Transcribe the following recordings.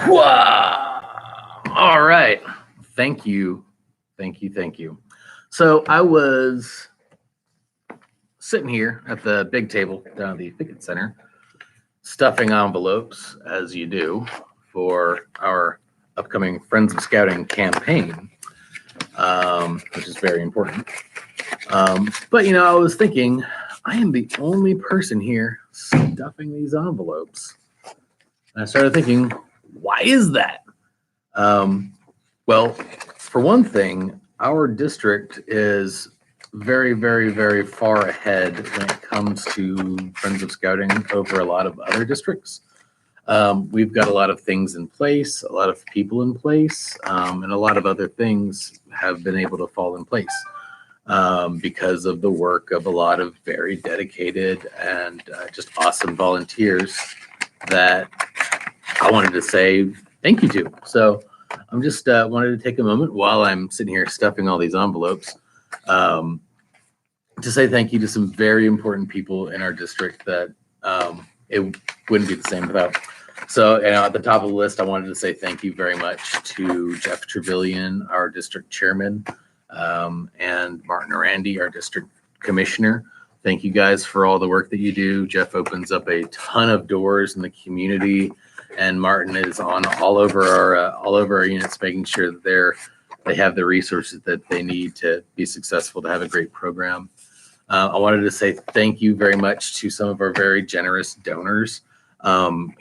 All right. Thank you. Thank you. Thank you. So I was sitting here at the big table down at the Pickett Center, stuffing envelopes as you do for our upcoming Friends of Scouting campaign, which is very important. But I was thinking, I am the only person here stuffing these envelopes. And I started thinking, why is that? Well, for one thing, our district is very, very, very far ahead when it comes to Friends of Scouting over a lot of other districts. We've got a lot of things in place, a lot of people in place, and a lot of other things have been able to fall in place because of the work of a lot of very dedicated and just awesome volunteers that I wanted to say thank you to. So I'm just wanted to take a moment while I'm sitting here stuffing all these envelopes to say thank you to some very important people in our district that it wouldn't be the same without. So at the top of the list, I wanted to say thank you very much to Jeff Trevelyan, our district chairman, and Martin Arandi, our district commissioner. Thank you guys for all the work that you do. Jeff opens up a ton of doors in the community, and Martin is on all over our units, making sure that they have the resources that they need to be successful, to have a great program. I wanted to say thank you very much to some of our very generous donors. I'm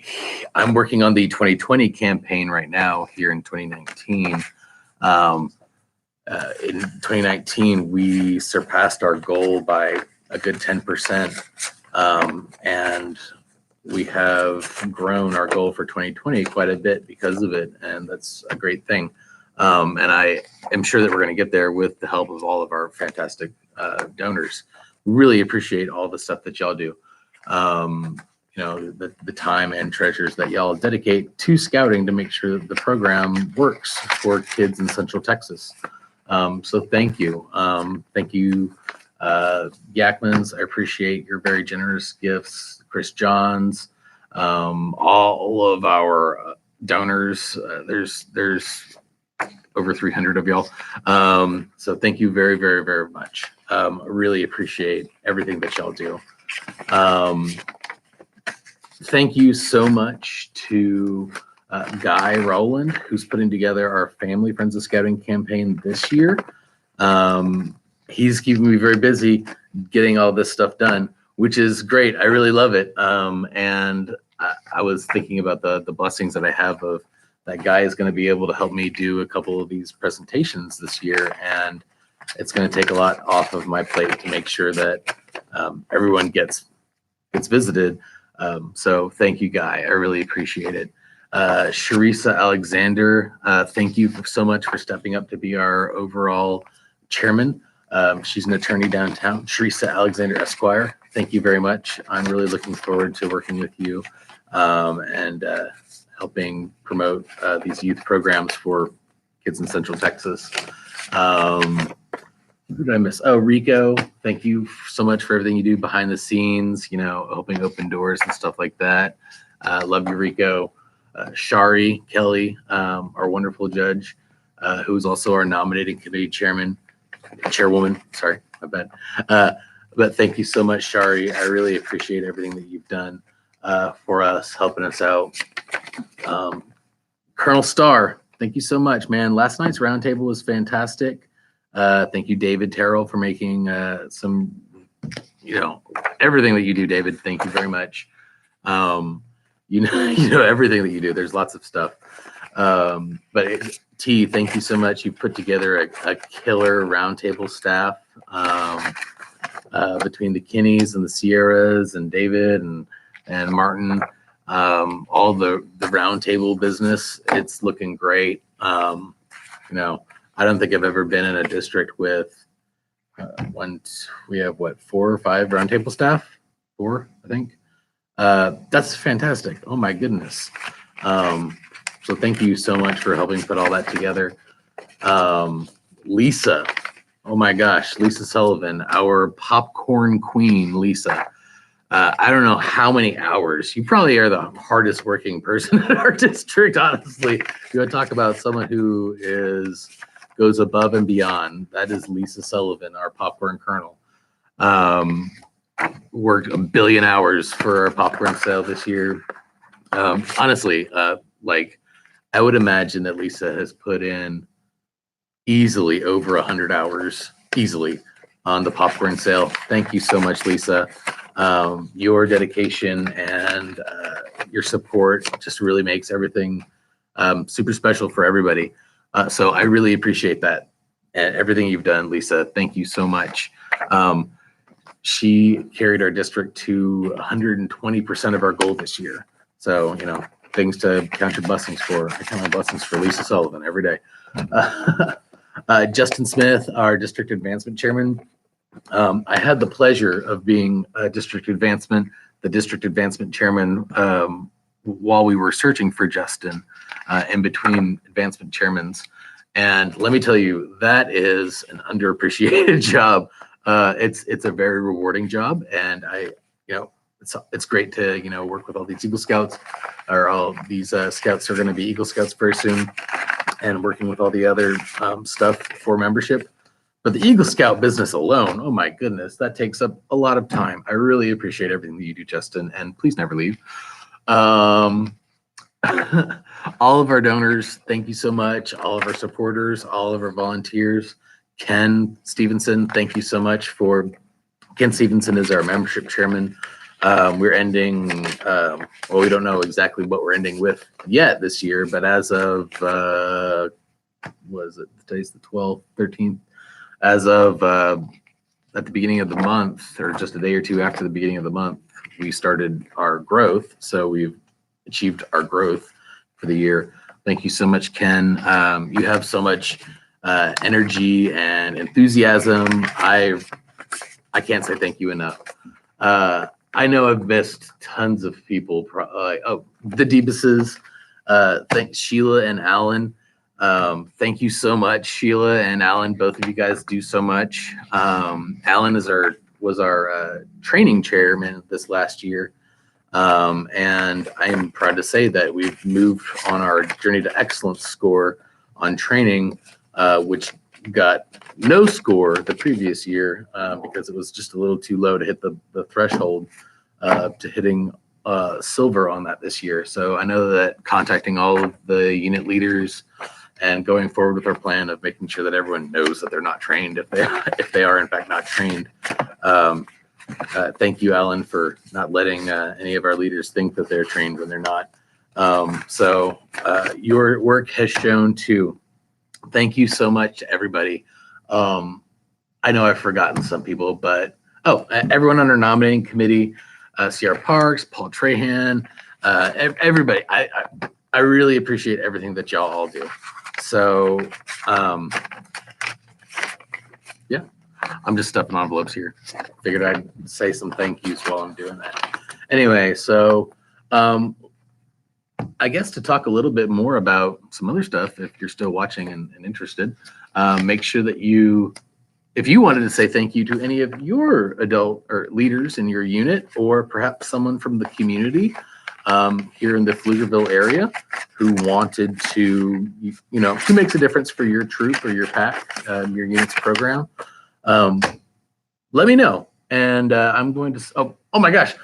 working on the 2020 campaign right now here in 2019. In 2019, we surpassed our goal by a good 10%, and we have grown our goal for 2020 quite a bit because of it, and that's a great thing. And I am sure that we're going to get there with the help of all of our fantastic donors. Really appreciate all the stuff that y'all do. The time and treasures that y'all dedicate to scouting to make sure that the program works for kids in Central Texas. So thank you. Thank you, Yakmans. I appreciate your very generous gifts. Chris Johns, all of our donors. There's over 300 of y'all. So thank you very, very, very much. Really appreciate everything that y'all do. Thank you so much to Guy Rowland, who's putting together our Family Friends of Scouting campaign this year. He's keeping me very busy getting all this stuff done, which is great. I really love it. And I was thinking about the blessings that I have of that Guy is going to be able to help me do a couple of these presentations this year. And it's going to take a lot off of my plate to make sure that everyone gets visited. So thank you, Guy. I really appreciate it. Sharisa Alexander, thank you so much for stepping up to be our overall chairman. She's an attorney downtown. Sharisa Alexander Esquire, thank you very much. I'm really looking forward to working with you and helping promote these youth programs for kids in Central Texas. Who did I miss? Oh, Rico, thank you so much for everything you do behind the scenes, helping open doors and stuff like that. Love you, Rico. Shari Kelly, our wonderful judge, who's also our nominating committee chairwoman. Sorry, my bad. But thank you so much, Shari. I really appreciate everything that you've done for us, helping us out. Colonel Starr, thank you so much, man. Last night's roundtable was fantastic. Thank you, David Terrell, for making everything that you do, David. Thank you very much. Everything that you do. There's lots of stuff. But T, thank you so much. You put together a killer roundtable staff between the Kinneys and the Sierras and David and Martin. All the roundtable business. It's looking great. I don't think I've ever been in a district with we have 4 or 5 roundtable staff? 4, I think. That's fantastic. Oh my goodness. So thank you so much for helping put all that together. Lisa, oh my gosh, Lisa Sullivan, our popcorn queen, Lisa. I don't know how many hours. You probably are the hardest working person in our district, honestly. You want to talk about someone who goes above and beyond. That is Lisa Sullivan, our popcorn colonel. Worked 1 billion hours for our popcorn sale this year. Honestly, like I would imagine that Lisa has put in easily over 100 hours easily on the popcorn sale. Thank you so much, Lisa. Your dedication and your support just really makes everything super special for everybody. So I really appreciate that and everything you've done, Lisa. Thank you so much. She carried our district to 120% of our goal this year. So, you know, things to count your blessings for. I count my blessings for Lisa Sullivan every day. Justin Smith, our district advancement chairman. I had the pleasure of being the district advancement chairman while we were searching for Justin in between advancement chairmans. And let me tell you, that is an underappreciated job. It's a very rewarding job, and it's great to work with all these Eagle Scouts, or all these scouts are going to be Eagle Scouts very soon, and working with all the other stuff for membership. But the Eagle Scout business alone, oh my goodness, that takes up a lot of time. I really appreciate everything that you do, Justin, and please never leave. All of our donors, thank you so much. All of our supporters, all of our volunteers. Ken Stevenson, thank you so much for. Ken Stevenson is our membership chairman. We're ending, we don't know exactly what we're ending with yet this year, but as of, today's the 12th, 13th, as of at the beginning of the month, or just a day or two after the beginning of the month, we started our growth. So we've achieved our growth for the year. Thank you so much, Ken. You have so much energy and enthusiasm. I can't say thank you enough. I know I've missed tons of people. The Debuses. Thanks, Sheila and Alan. Thank you so much, Sheila and Alan. Both of you guys do so much. Alan was our training chairman this last year. And I am proud to say that we've moved on our Journey to Excellence score on training, which got no score the previous year because it was just a little too low to hit the threshold to hitting silver on that this year. So I know that contacting all of the unit leaders and going forward with our plan of making sure that everyone knows that they're not trained if they are in fact not trained. Thank you, Alan, for not letting any of our leaders think that they're trained when they're not. So your work has shown too. Thank you so much to everybody. I know I've forgotten some people, but everyone on our nominating committee, CR Parks, Paul Trahan, everybody. I really appreciate everything that y'all all do. So yeah, I'm just stuffing envelopes here. Figured I'd say some thank yous while I'm doing that. Anyway, so I guess to talk a little bit more about some other stuff, if you're still watching and interested, make sure that if you wanted to say thank you to any of your adult or leaders in your unit, or perhaps someone from the community here in the Pflugerville area who wanted to, who makes a difference for your troop or your pack, your unit's program, let me know. And I'm going to, oh my gosh,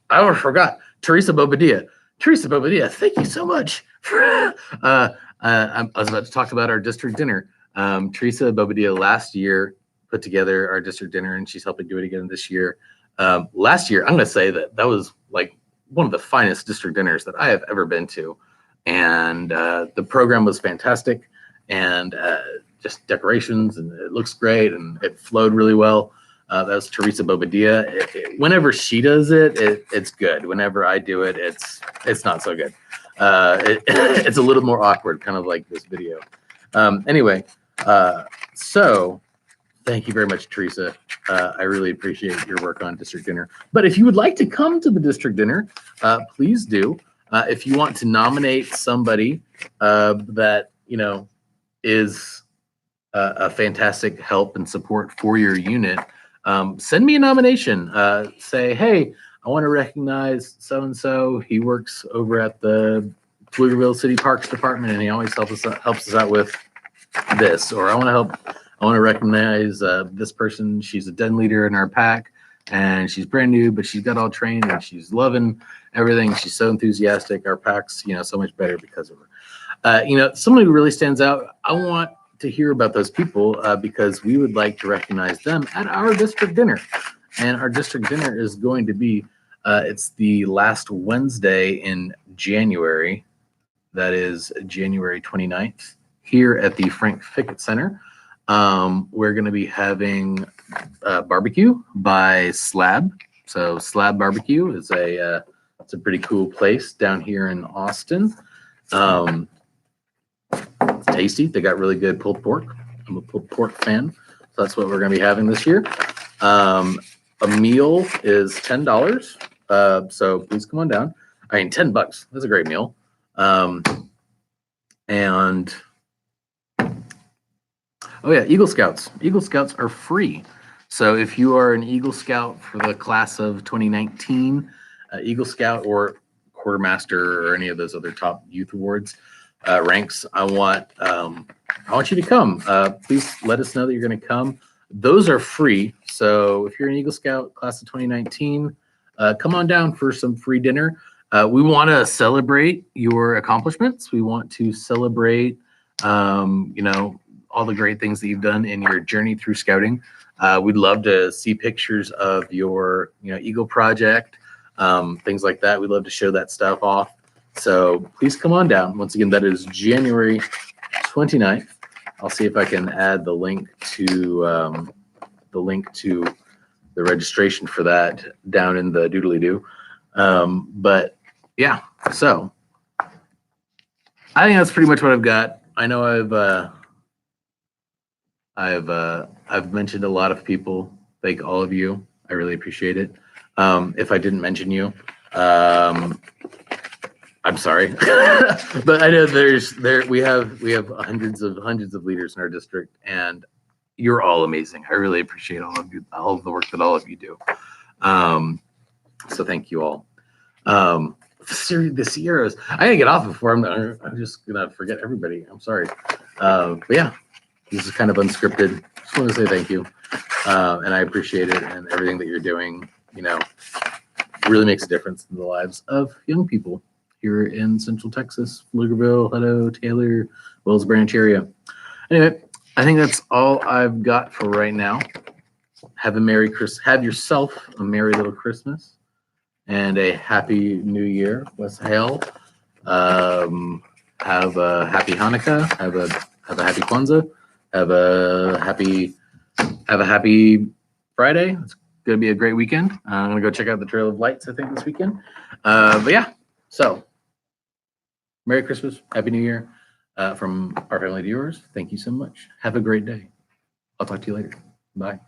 I almost forgot, Teresa Bobadilla. Teresa Bobadilla, thank you so much. I was about to talk about our district dinner. Teresa Bobadilla last year put together our district dinner, and she's helping do it again this year. Last year, I'm going to say that was like one of the finest district dinners that I have ever been to. And the program was fantastic, and just decorations, and it looks great, and it flowed really well. That was Teresa Bobadilla. Whenever she does it, it's good. Whenever I do it, it's not so good. It's a little more awkward, kind of like this video. Anyway, so thank you very much, Teresa. I really appreciate your work on district dinner. But if you would like to come to the district dinner, please do. If you want to nominate somebody that is a fantastic help and support for your unit, send me a nomination. Say, hey, I want to recognize so-and-so. He works over at the Pflugerville City Parks Department, and he always helps us out with this. Or I want to recognize this person. She's a den leader in our pack, and she's brand new, but she's got all trained, and she's loving everything. She's so enthusiastic. Our pack's, so much better because of her. Someone who really stands out, I want to hear about those people because we would like to recognize them at our district dinner. And our district dinner is going to be, it's the last Wednesday in January. That is January 29th here at the Frank Fickett Center. We're going to be having barbecue by Slab. So Slab Barbecue is it's a pretty cool place down here in Austin. It's tasty. They got really good pulled pork. I'm a pulled pork fan, so that's what we're going to be having this year. A meal is $10. So please come on down. I mean, $10. That's a great meal. And oh yeah, Eagle Scouts. Eagle Scouts are free. So if you are an Eagle Scout for the class of 2019, Eagle Scout or Quartermaster or any of those other top youth awards ranks, I want you to come. Please let us know that you're going to come. Those are free. So if you're an Eagle Scout class of 2019, come on down for some free dinner. We want to celebrate your accomplishments. We want to celebrate, all the great things that you've done in your journey through scouting. We'd love to see pictures of your, Eagle project, things like that. We'd love to show that stuff off. So please come on down. Once again, that is January 29th. I'll see if I can add the link to the registration for that down in the doodly-doo. But yeah, so I think that's pretty much what I've got. I know I've mentioned a lot of people. Thank all of you. I really appreciate it. If I didn't mention you, I'm sorry, but I know we have hundreds of leaders in our district, and you're all amazing. I really appreciate all of you, all of the work that all of you do. So thank you all. The Sierras. I gotta get off before I'm just gonna forget everybody. I'm sorry. But yeah, this is kind of unscripted. Just want to say thank you, and I appreciate it, and everything that you're doing. Really makes a difference in the lives of young people here in Central Texas, Pflugerville, Hutto, Taylor, Wells Branch area. Anyway, I think that's all I've got for right now. Have yourself a merry little Christmas and a happy New Year. Let's hail. Have a happy Hanukkah. Have a happy Kwanzaa. Have a happy Friday. It's gonna be a great weekend. I'm gonna go check out the Trail of Lights, I think, this weekend. But yeah, so Merry Christmas, Happy New Year from our family to yours. Thank you so much. Have a great day. I'll talk to you later. Bye.